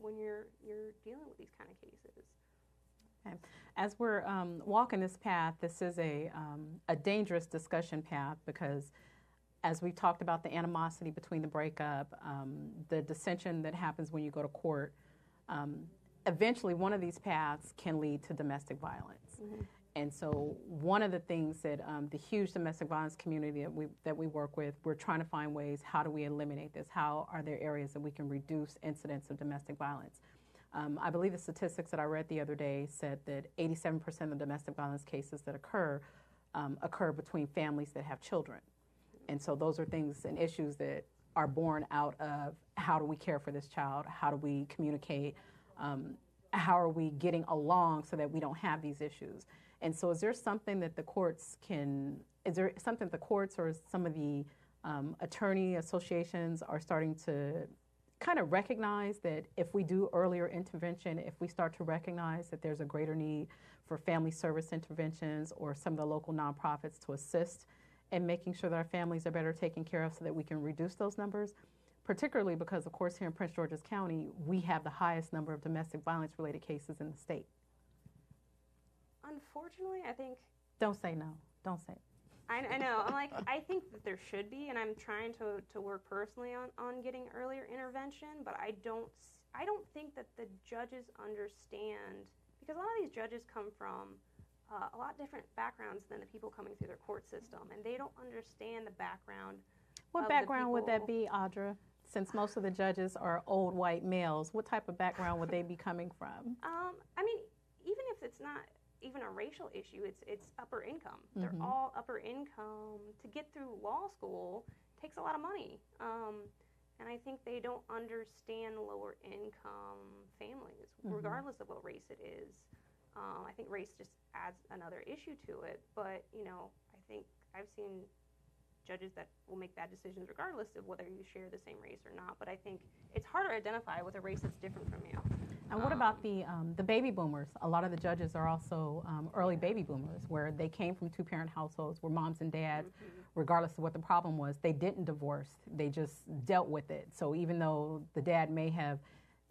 when you're dealing with these kind of cases. Okay. As we're walking this path, this is a dangerous discussion path because as we've talked about the animosity between the breakup, the dissension that happens when you go to court, eventually one of these paths can lead to domestic violence. Mm-hmm. And so one of the things that the huge domestic violence community that we work with, we're trying to find ways, how do we eliminate this? How are there areas that we can reduce incidents of domestic violence? I believe the statistics that I read the other day said that 87% of domestic violence cases that occur between families that have children. And so those are things and issues that are born out of how do we care for this child? How do we communicate? How are we getting along so that we don't have these issues? And so is there something that the courts or some of the attorney associations are starting to kind of recognize that if we do earlier intervention, if we start to recognize that there's a greater need for family service interventions or some of the local nonprofits to assist in making sure that our families are better taken care of so that we can reduce those numbers, particularly because, of course, here in Prince George's County, we have the highest number of domestic violence-related cases in the state. Unfortunately, I think... Don't say no. Don't say it. I know. I'm like, I think that there should be, and I'm trying to work personally on getting earlier intervention, but I don't think that the judges understand, because a lot of these judges come from a lot different backgrounds than the people coming through their court system, and they don't understand the background. What background would that be, Audra? Since most of the judges are old white males, what type of background would they be coming from? I mean, even if it's not even a racial issue, it's upper income. Mm-hmm. They're all upper income. To get through law school takes a lot of money. And I think they don't understand lower income families, mm-hmm. regardless of what race it is. I think race just adds another issue to it. But, you know, I think I've seen judges that will make bad decisions regardless of whether you share the same race or not. But I think it's harder to identify with a race that's different from you. And what about the baby boomers? A lot of the judges are also early baby boomers, where they came from two-parent households where moms and dads, mm-hmm. regardless of what the problem was, they didn't divorce. They just dealt with it. So even though the dad may have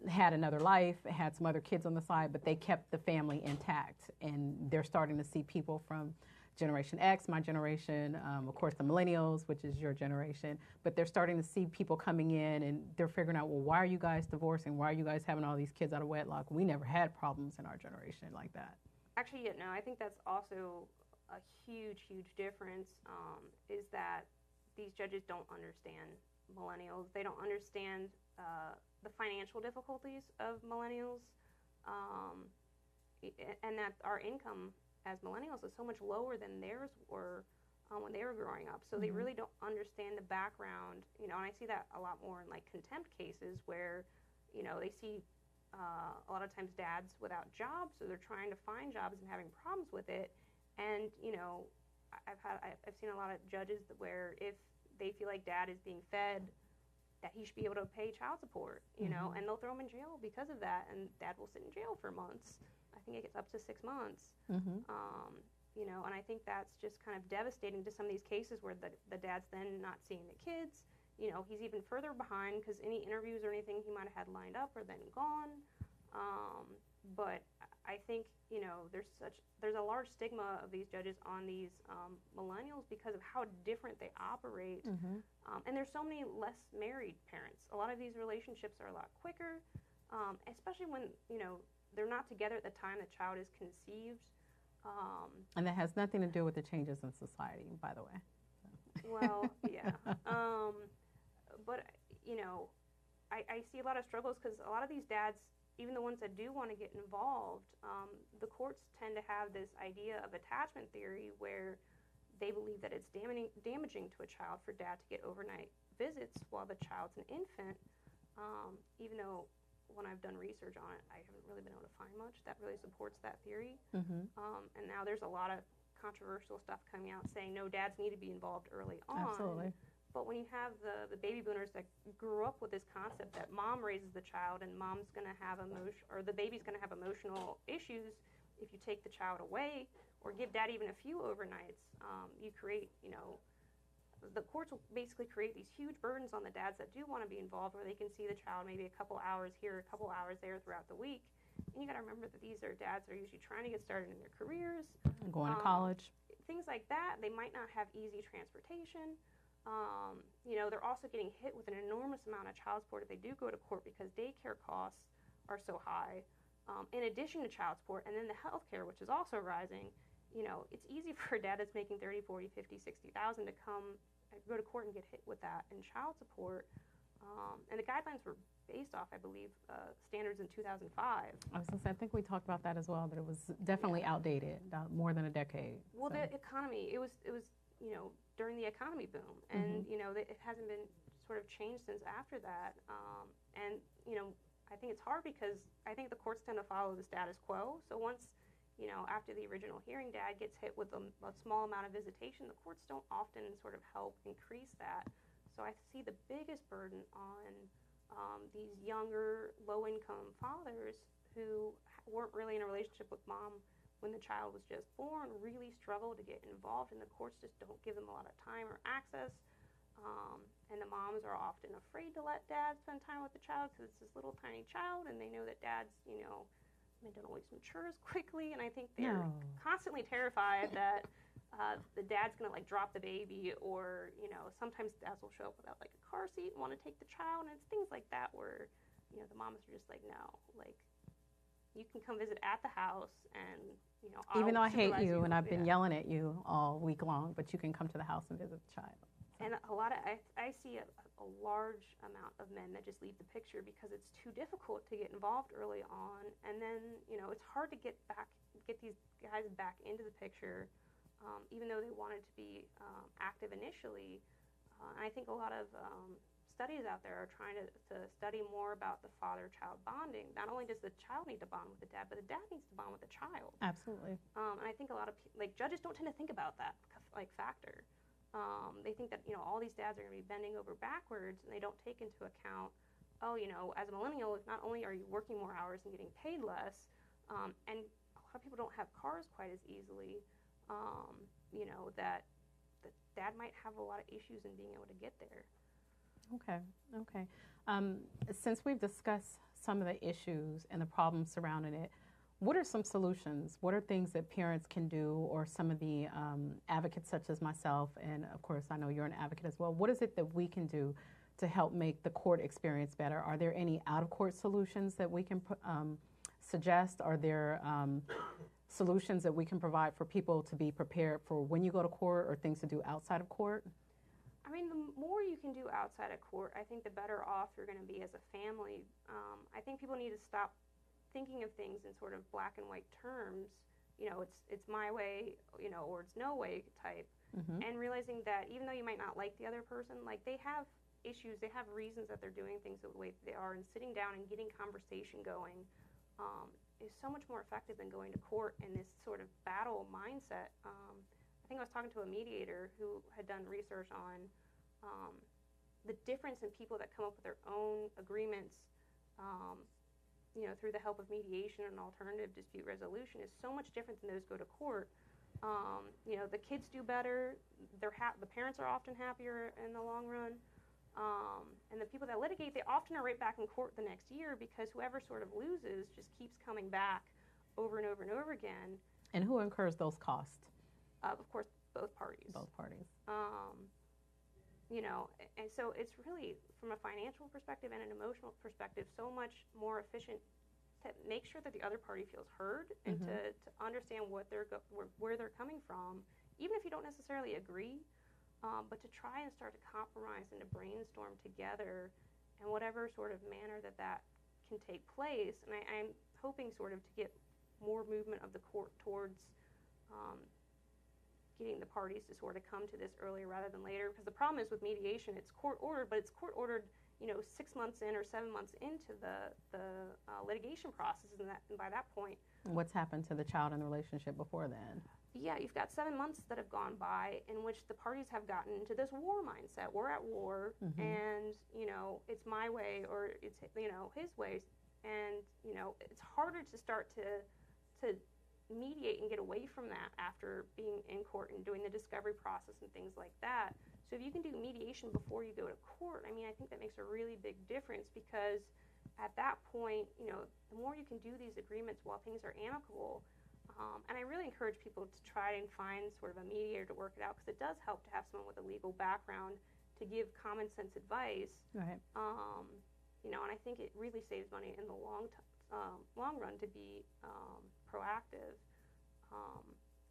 had another life, had some other kids on the side, but they kept the family intact. And they're starting to see people from Generation X, my generation, of course the millennials, which is your generation, but they're starting to see people coming in and they're figuring out, well, why are you guys divorcing? Why are you guys having all these kids out of wedlock? We never had problems in our generation like that. Actually, yeah, no, I think that's also a huge, huge difference, is that these judges don't understand millennials. They don't understand the financial difficulties of millennials, and that our income as millennials is so much lower than theirs were when they were growing up. So mm-hmm. they really don't understand the background, you know, and I see that a lot more in like contempt cases where, you know, they see a lot of times dads without jobs, so they're trying to find jobs and having problems with it. And, you know, I've seen a lot of judges where if they feel like dad is being fed, that he should be able to pay child support, you mm-hmm. know, and they'll throw him in jail because of that, and dad will sit in jail for months. I think it gets up to 6 months, mm-hmm. You know, and I think that's just kind of devastating to some of these cases where the dad's then not seeing the kids. You know, he's even further behind because any interviews or anything he might have had lined up are then gone. But I think, you know, there's a large stigma of these judges on these millennials because of how different they operate. Mm-hmm. And there's so many less married parents. A lot of these relationships are a lot quicker, especially when, you know, they're not together at the time the child is conceived. And that has nothing to do with the changes in society, by the way. Well, yeah. But, you know, I see a lot of struggles because a lot of these dads, even the ones that do want to get involved, the courts tend to have this idea of attachment theory where they believe that it's damaging to a child for dad to get overnight visits while the child's an infant, even though when I've done research on it, I haven't really been able to find much that really supports that theory. Mm-hmm. And now there's a lot of controversial stuff coming out saying, no, dads need to be involved early on. Absolutely. But when you have the baby boomers that grew up with this concept that mom raises the child and mom's going to have the baby's going to have emotional issues if you take the child away or give dad even a few overnights, you create, you know, the courts will basically create these huge burdens on the dads that do want to be involved, where they can see the child maybe a couple hours here, a couple hours there throughout the week. And you got to remember that these are dads that are usually trying to get started in their careers, going to college, things like that. They might not have easy transportation. They're also getting hit with an enormous amount of child support if they do go to court, because daycare costs are so high, in addition to child support, and then the health care, which is also rising. It's easy for a dad that's making 30, 40, 50, 60,000 to go to court and get hit with that in child support. And the guidelines were based off, I believe, standards in 2005. I was going to say, I think we talked about that as well, that it was definitely outdated, more than a decade. Well, the economy, it was during the economy boom, and it hasn't been sort of changed since after that. And I think it's hard because I think the courts tend to follow the status quo. So once after the original hearing, dad gets hit with a small amount of visitation, the courts don't often sort of help increase that. So I see the biggest burden on these younger, low-income fathers who weren't really in a relationship with mom when the child was just born, really struggle to get involved, and the courts just don't give them a lot of time or access. And the moms are often afraid to let dad spend time with the child because it's this little tiny child, and they know that dads, don't always mature as quickly, and I think they're constantly terrified that the dad's going to drop the baby, or sometimes dads will show up without a car seat and want to take the child, and it's things like that where the moms are just no, you can come visit at the house, and even though I hate you and I've been yelling at you all week long, but you can come to the house and visit the child. And a lot of I see a large amount of men that just leave the picture because it's too difficult to get involved early on, and then it's hard to get these guys back into the picture, even though they wanted to be active initially. And I think a lot of studies out there are trying to study more about the father-child bonding. Not only does the child need to bond with the dad, but the dad needs to bond with the child. Absolutely. And I think a lot of judges don't tend to think about that factor. They think that all these dads are going to be bending over backwards, and they don't take into account, as a millennial, not only are you working more hours and getting paid less, and a lot of people don't have cars quite as easily, that dad might have a lot of issues in being able to get there. Okay. Since we've discussed some of the issues and the problems surrounding it, what are some solutions? What are things that parents can do, or some of the advocates such as myself, and of course I know you're an advocate as well, what is it that we can do to help make the court experience better? Are there any out-of-court solutions that we can suggest? Are there solutions that we can provide for people to be prepared for when you go to court, or things to do outside of court? I mean, the more you can do outside of court, I think the better off you're going to be as a family. I think people need to stop thinking of things in sort of black and white terms. It's my way, or it's no way type. And realizing that even though you might not like the other person, they have issues, they have reasons that they're doing things the way that they are, and sitting down and getting conversation going is so much more effective than going to court in this sort of battle mindset. I think I was talking to a mediator who had done research on the difference in people that come up with their own agreements through the help of mediation and alternative dispute resolution is so much different than those go to court. The kids do better. The parents are often happier in the long run. And the people that litigate, they often are right back in court the next year, because whoever sort of loses just keeps coming back over and over and over again. And who incurs those costs? Of course, both parties. Both parties. And so it's really, from a financial perspective and an emotional perspective, so much more efficient to make sure that the other party feels heard, and to understand where they're coming from, even if you don't necessarily agree, but to try and start to compromise and to brainstorm together in whatever sort of manner that can take place. And I'm hoping sort of to get more movement of the court towards getting the parties to sort of come to this earlier rather than later, because the problem is with mediation, it's court ordered, but it's court ordered 6 months in or 7 months into the litigation process, and by that point, what's happened to the child in the relationship before then? Yeah, you've got 7 months that have gone by in which the parties have gotten into this war mindset. We're at war, and it's my way or it's his way, and it's harder to start to mediate and get away from that after being in court and doing the discovery process and things like that. So So if you can do mediation before you go to court, I mean, I think that makes a really big difference, because at that point, you know, the more you can do these agreements while things are amicable, and I really encourage people to try and find sort of a mediator to work it out, because it does help to have someone with a legal background to give common sense advice. Right. You know, and I think it really saves money in the long run to be proactive.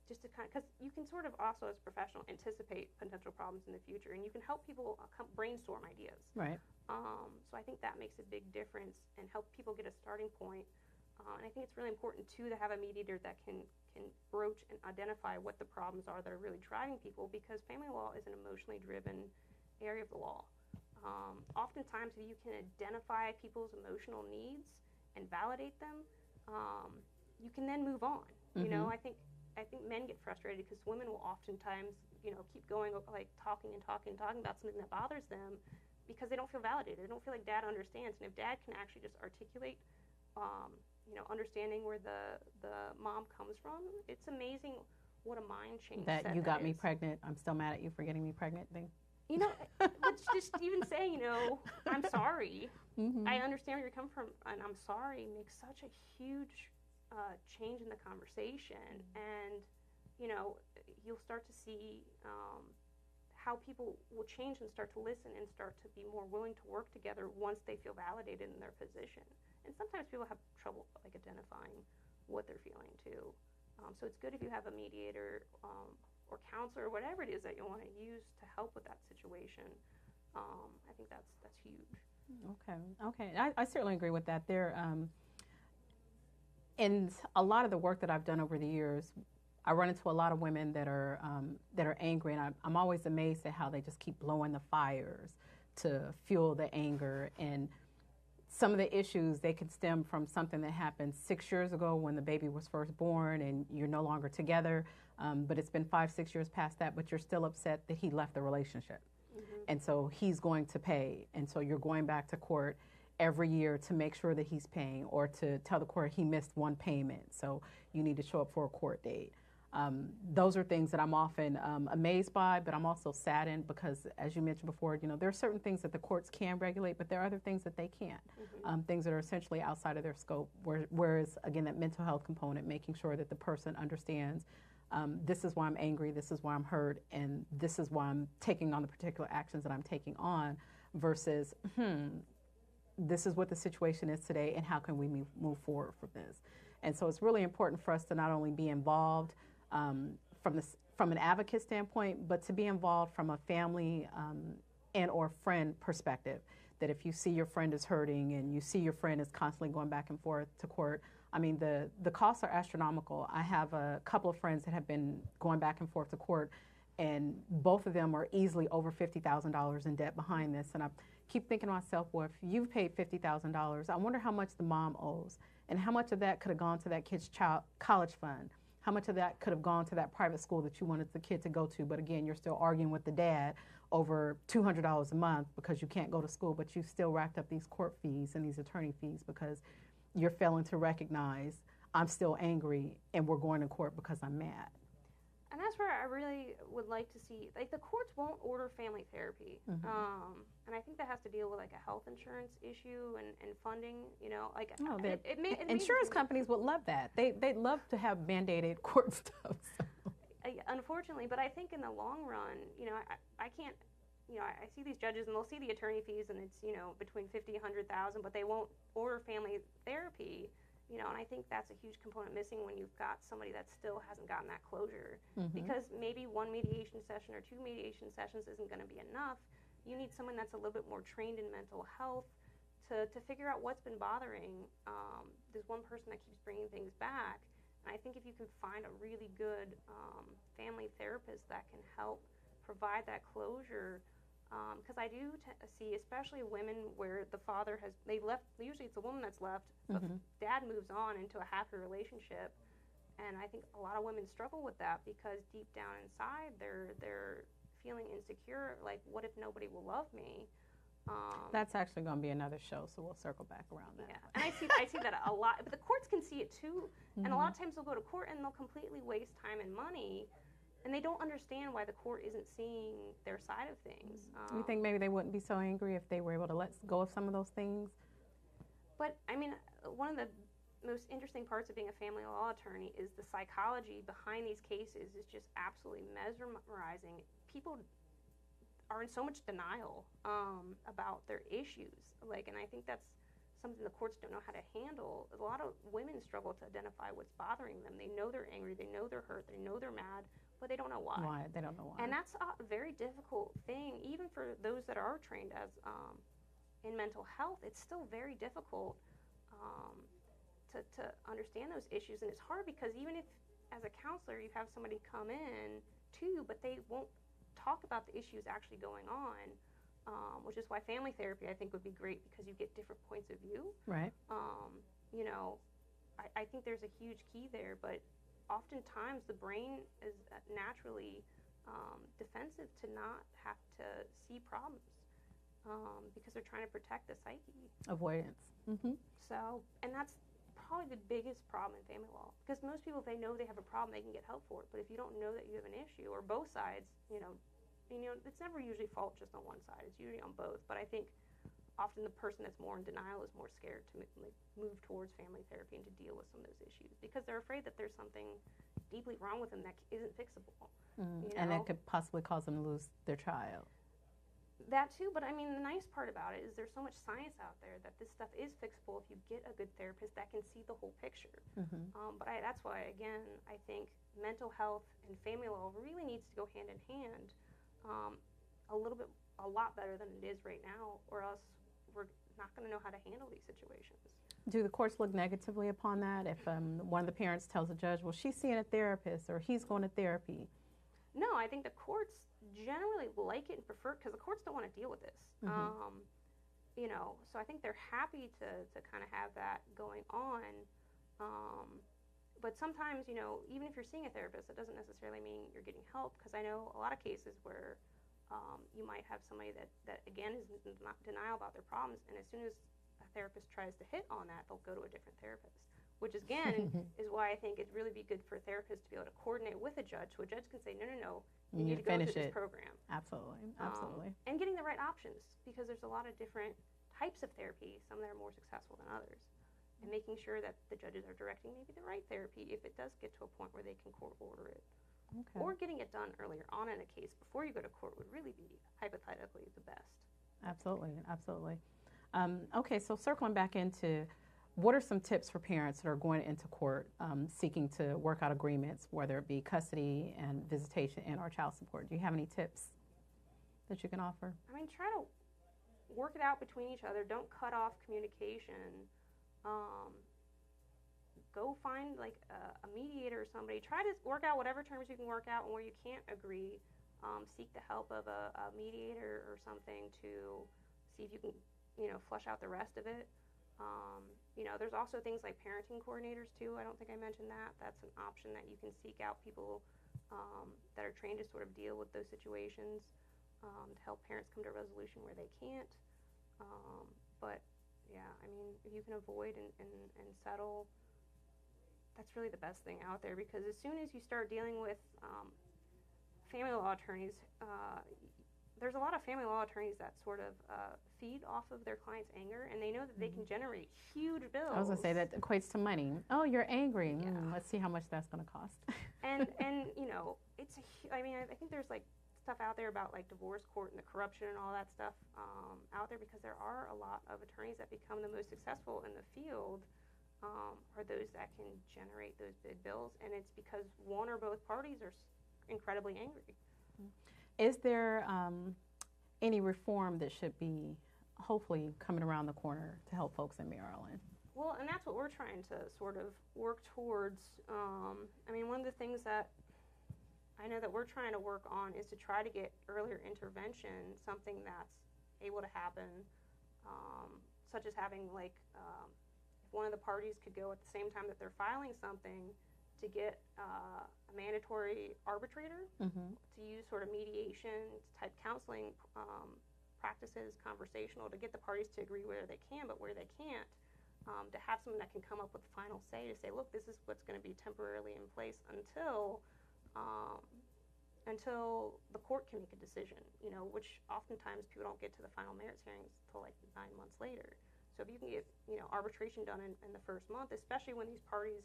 Just to kind of, because you can sort of also, as a professional, anticipate potential problems in the future, and you can help people brainstorm ideas. Right. So I think that makes a big difference and help people get a starting point. And I think it's really important, too, to have a mediator that can broach and identify what the problems are that are really driving people, because family law is an emotionally driven area of the law. Oftentimes, if you can identify people's emotional needs and validate them, you can then move on. You know, I think men get frustrated because women will oftentimes, you know, keep going, like talking about something that bothers them, because they don't feel validated. They don't feel like dad understands. And if dad can actually just articulate, you know, understanding where the mom comes from, it's amazing what a mind change that you got me pregnant. I'm still mad at you for getting me pregnant thing. You know, it's just even saying, you know, I'm sorry. I understand where you're coming from, and I'm sorry, makes such a huge change in the conversation. And, you know, you'll start to see how people will change and start to listen and start to be more willing to work together once they feel validated in their position. And sometimes people have trouble, like, identifying what they're feeling, too. So it's good if you have a mediator or counselor or whatever it is that you want to use to help with that situation. I think that's huge. Okay. I certainly agree with that. There, in a lot of the work that I've done over the years, I run into a lot of women that are angry, and I'm always amazed at how they just keep blowing the fires to fuel the anger. And some of the issues, they could stem from something that happened 6 years ago when the baby was first born and you're no longer together, but it's been 5-6 years past that, but you're still upset that he left the relationship. And so he's going to pay, and so you're going back to court every year to make sure that he's paying, or to tell the court he missed one payment, so you need to show up for a court date. Those are things that I'm often amazed by, but I'm also saddened because, as you mentioned before, you know, there are certain things that the courts can regulate, but there are other things that they can't, things that are essentially outside of their scope, whereas, again, that mental health component, making sure that the person understands, this is why I'm angry, this is why I'm hurt, and this is why I'm taking on the particular actions that I'm taking on, versus, this is what the situation is today, and how can we move forward from this? And so it's really important for us to not only be involved from an advocate standpoint, but to be involved from a family and or friend perspective, that if you see your friend is hurting and you see your friend is constantly going back and forth to court, I mean, the costs are astronomical. I have a couple of friends that have been going back and forth to court, and both of them are easily over $50,000 in debt behind this. And I keep thinking to myself, well, if you've paid $50,000, I wonder how much the mom owes, and how much of that could have gone to that kid's college fund. How much of that could have gone to that private school that you wanted the kid to go to, but again, you're still arguing with the dad over $200 a month because you can't go to school, but you still racked up these court fees and these attorney fees because you're failing to recognize I'm still angry and we're going to court because I'm mad. And that's where I really would like to see, like, the courts won't order family therapy. And I think that has to deal with, like, a health insurance issue and funding, you know, like, insurance companies would love that. They'd love to have mandated court stuff. So. Unfortunately, but I think in the long run, you know, I can't, you know, I see these judges and they'll see the attorney fees and it's, you know, between $50,000 and $100,000, but they won't order family therapy. You know, and I think that's a huge component missing when you've got somebody that still hasn't gotten that closure. Because maybe one mediation session or two mediation sessions isn't going to be enough. You need someone that's a little bit more trained in mental health to figure out what's been bothering this one person that keeps bringing things back. And I think if you can find a really good family therapist that can help provide that closure, because I do see, especially women where the father they left, usually it's the woman that's left, but dad moves on into a happy relationship. And I think a lot of women struggle with that because deep down inside they're feeling insecure, like, what if nobody will love me? That's actually going to be another show, so we'll circle back around that. Yeah, and I see that a lot, but the courts can see it too. And a lot of times they'll go to court and they'll completely waste time and money and they don't understand why the court isn't seeing their side of things. You think maybe they wouldn't be so angry if they were able to let go of some of those things? But, I mean, one of the most interesting parts of being a family law attorney is the psychology behind these cases is just absolutely mesmerizing. People are in so much denial about their issues. Like, and I think that's something the courts don't know how to handle. A lot of women struggle to identify what's bothering them. They know they're angry, they know they're hurt, they know they're mad, but they don't know why. Why? They don't know why. And that's a very difficult thing, even for those that are trained as in mental health. It's still very difficult to understand those issues, and it's hard because even if, as a counselor, you have somebody come in too, but they won't talk about the issues actually going on, which is why family therapy, I think, would be great because you get different points of view. Right. You know, I think there's a huge key there, but oftentimes the brain is naturally defensive to not have to see problems because they're trying to protect the psyche. Avoidance. Mm-hmm. So, and that's probably the biggest problem in family law, because most people, if they know they have a problem, they can get help for it. But if you don't know that you have an issue, or both sides, it's never usually fault just on one side. It's usually on both. But I think often the person that's more in denial is more scared to move towards family therapy and to deal with some of those issues because they're afraid that there's something deeply wrong with them that isn't fixable. And that could possibly cause them to lose their child. That too, but I mean, the nice part about it is there's so much science out there that this stuff is fixable if you get a good therapist that can see the whole picture. But that's why, again, I think mental health and family law really needs to go hand in hand a lot better than it is right now, or else we're not going to know how to handle these situations. Do the courts look negatively upon that if one of the parents tells the judge, well, she's seeing a therapist or he's going to therapy? No, I think the courts generally like it and prefer it because the courts don't want to deal with this. So I think they're happy to kind of have that going on. But sometimes, even if you're seeing a therapist, it doesn't necessarily mean you're getting help, because I know a lot of cases where you might have somebody that again, is in denial about their problems, and as soon as a therapist tries to hit on that, they'll go to a different therapist, which again is why I think it'd really be good for therapists to be able to coordinate with a judge, so a judge can say, no, you need to go through this program. Absolutely. And getting the right options, because there's a lot of different types of therapy, some that are more successful than others, and making sure that the judges are directing maybe the right therapy if it does get to a point where they can court order it. Okay. Or getting it done earlier on in a case before you go to court would really be, hypothetically, the best. Absolutely. Okay, so circling back into, what are some tips for parents that are going into court seeking to work out agreements, whether it be custody and visitation and or child support? Do you have any tips that you can offer? I mean, try to work it out between each other. Don't cut off communication. Go find a mediator or somebody. Try to work out whatever terms you can work out, and where you can't agree, seek the help of a mediator or something to see if you can, flush out the rest of it. There's also things like parenting coordinators too. I don't think I mentioned that. That's an option that you can seek out people that are trained to sort of deal with those situations to help parents come to a resolution where they can't. But yeah, I mean, if you can avoid and settle, that's really the best thing out there, because as soon as you start dealing with family law attorneys, there's a lot of family law attorneys that sort of feed off of their client's anger, and they know that they can generate huge bills. I was going to say that equates to money. Oh, you're angry. Yeah. Let's see how much that's going to cost. and I think there's stuff out there about divorce court and the corruption and all that stuff out there, because there are a lot of attorneys that become the most successful in the field are those that can generate those big bills, and it's because one or both parties are incredibly angry. Is there any reform that should be hopefully coming around the corner to help folks in Maryland? Well, and that's what we're trying to sort of work towards. One of the things that I know that we're trying to work on is to try to get earlier intervention, something that's able to happen, such as having if one of the parties could go at the same time that they're filing something to get a mandatory arbitrator to use sort of mediation type counseling practices, conversational, to get the parties to agree where they can, but where they can't, to have someone that can come up with the final say to say, look, this is what's going to be temporarily in place until until the court can make a decision, which oftentimes people don't get to the final merits hearings until like 9 months later. So if you can get, arbitration done in the first month, especially when these parties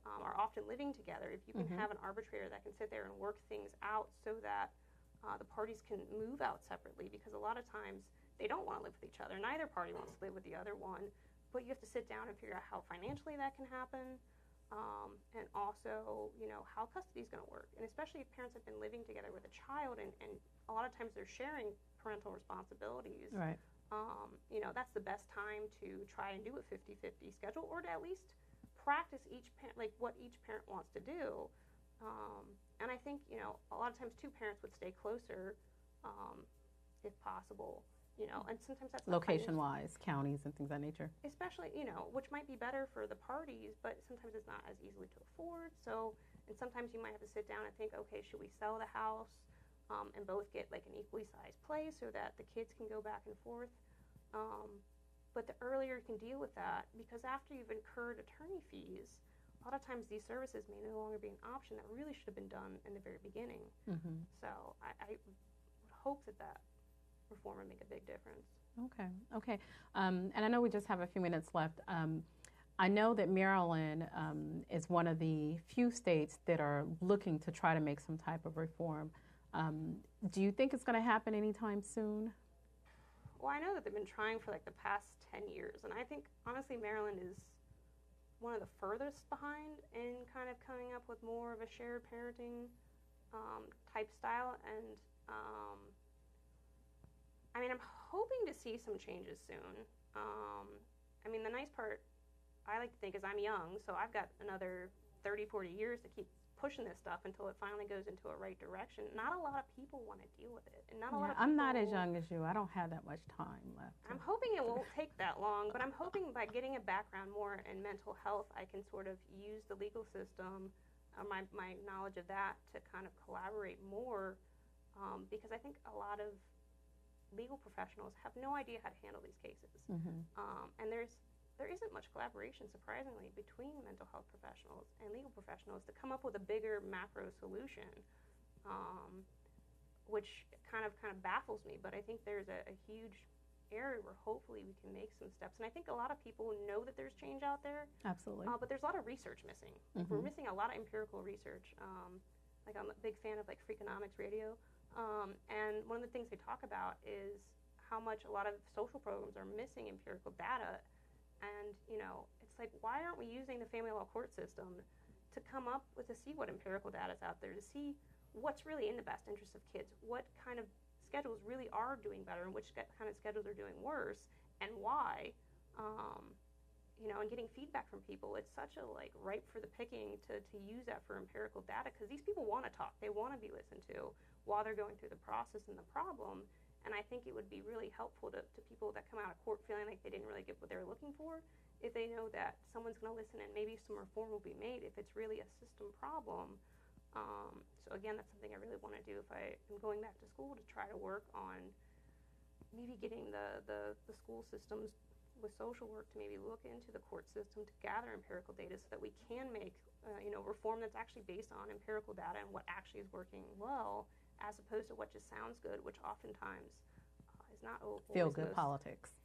are often living together, if you can have an arbitrator that can sit there and work things out so that the parties can move out separately, because a lot of times they don't want to live with each other. Neither party wants to live with the other one, but you have to sit down and figure out how financially that can happen, and also, how custody is going to work. And especially if parents have been living together with a child, and a lot of times they're sharing parental responsibilities. Right. That's the best time to try and do a 50-50 schedule, or to at least practice each parent, like what each parent wants to do. And I think, a lot of times two parents would stay closer, if possible, and sometimes that's location-wise, counties and things of that nature. Especially, which might be better for the parties, but sometimes it's not as easily to afford. So, and sometimes you might have to sit down and think, okay, should we sell the house, and both get like an equally sized place so that the kids can go back and forth. But the earlier you can deal with that, because after you've incurred attorney fees, a lot of times these services may no longer be an option that really should have been done in the very beginning. So I would hope that reform would make a big difference. Okay. And I know we just have a few minutes left. I know that Maryland is one of the few states that are looking to try to make some type of reform. Do you think it's going to happen anytime soon? Well, I know that they've been trying for like the past 10 years, and I think, honestly, Maryland is one of the furthest behind in kind of coming up with more of a shared parenting type style. And I'm hoping to see some changes soon. The nice part, I like to think, is I'm young, so I've got another 30, 40 years to keep pushing this stuff until it finally goes into a right direction. Not a lot of people want to deal with it, and not a lot of people. I'm not as young as you. I don't have that much time left. I'm hoping it won't take that long, but I'm hoping by getting a background more in mental health, I can sort of use the legal system, my knowledge of that, to kind of collaborate more, because I think a lot of legal professionals have no idea how to handle these cases. And there isn't much collaboration, surprisingly, between mental health professionals and legal professionals to come up with a bigger macro solution, which kind of baffles me. But I think there's a huge area where hopefully we can make some steps. And I think a lot of people know that there's change out there. Absolutely. But there's a lot of research missing. We're missing a lot of empirical research. I'm a big fan of Freakonomics Radio. And one of the things they talk about is how much a lot of social programs are missing empirical data. And, it's like, why aren't we using the family law court system to come up with, to see what empirical data is out there, to see what's really in the best interest of kids, what kind of schedules really are doing better and which kind of schedules are doing worse, and why, and getting feedback from people. It's such a, ripe for the picking to use that for empirical data, because these people want to talk. They want to be listened to while they're going through the process and the problem. And I think it would be really helpful to people that come out of court feeling like they didn't really get what they were looking for, if they know that someone's going to listen and maybe some reform will be made if it's really a system problem. So again, that's something I really want to do if I am going back to school, to try to work on maybe getting the school systems with social work to maybe look into the court system to gather empirical data so that we can make reform that's actually based on empirical data and what actually is working well, as opposed to what just sounds good, which oftentimes is not always feel-good politics.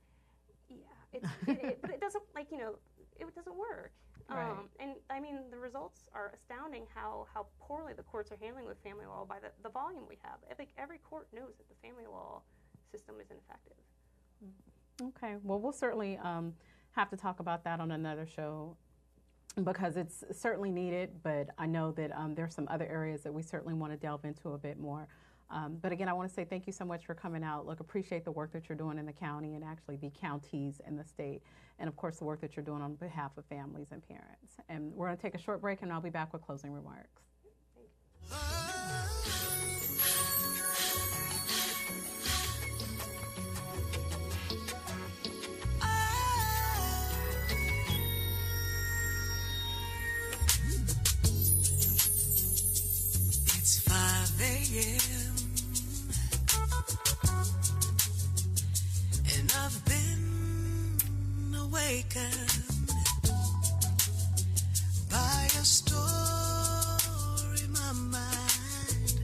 Yeah, but it doesn't, it doesn't work. Right. And the results are astounding how poorly the courts are handling with family law by the volume we have. I think every court knows that the family law system is ineffective. Okay, well, we'll certainly have to talk about that on another show, because it's certainly needed, but I know that there's some other areas that we certainly want to delve into a bit more. But again, I want to say thank you so much for coming out. Appreciate the work that you're doing in the county, and actually the counties in the state, and of course the work that you're doing on behalf of families and parents. And we're going to take a short break, and I'll be back with closing remarks. It's 5 a.m. and I've been awakened by a story my mind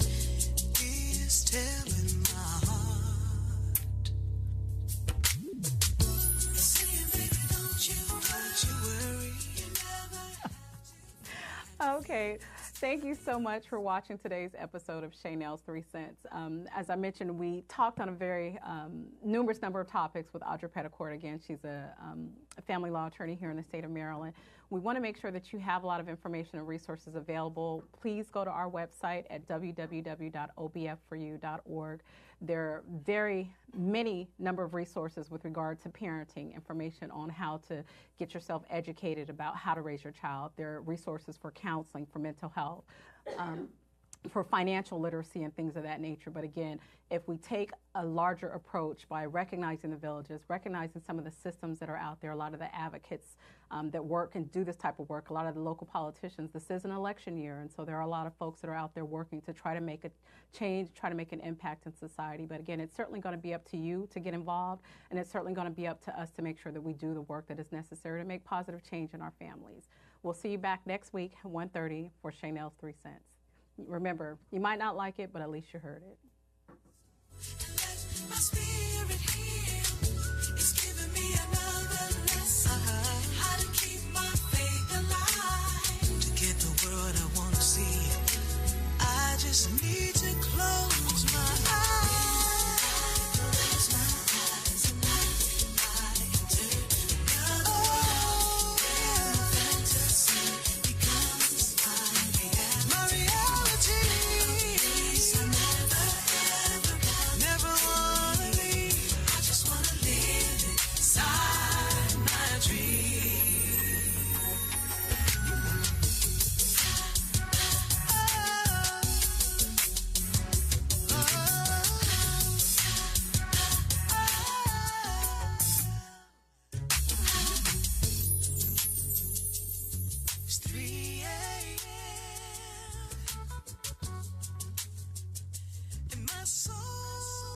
Okay. Thank you so much for watching today's episode of Shaynel's 3 Cents. As I mentioned, we talked on a very numerous number of topics with Audra Petticord. Again, she's a family law attorney here in the state of Maryland. We want to make sure that you have a lot of information and resources available. Please go to our website at www.obfforyou.org. There are very many number of resources with regard to parenting, information on how to get yourself educated about how to raise your child. There are resources for counseling, for mental health, for financial literacy and things of that nature. But again, if we take a larger approach by recognizing the villages, recognizing some of the systems that are out there, a lot of the advocates that work and do this type of work, a lot of the local politicians, this is an election year, and so there are a lot of folks that are out there working to try to make a change, try to make an impact in society. But again, it's certainly going to be up to you to get involved, and it's certainly going to be up to us to make sure that we do the work that is necessary to make positive change in our families. We'll see you back next week at 1:30 for Shaynel's 3 Cents. Remember, you might not like it, but at least you heard it. My spirit healed. It's giving me another lesson. How to keep my faith alive. To get the world I want to see, I just need to close my eyes. Close my eyes and I can turn another world. Fantasy becomes my reality. I never wanna leave. I just wanna live inside my dream. It's 3 a.m. and my soul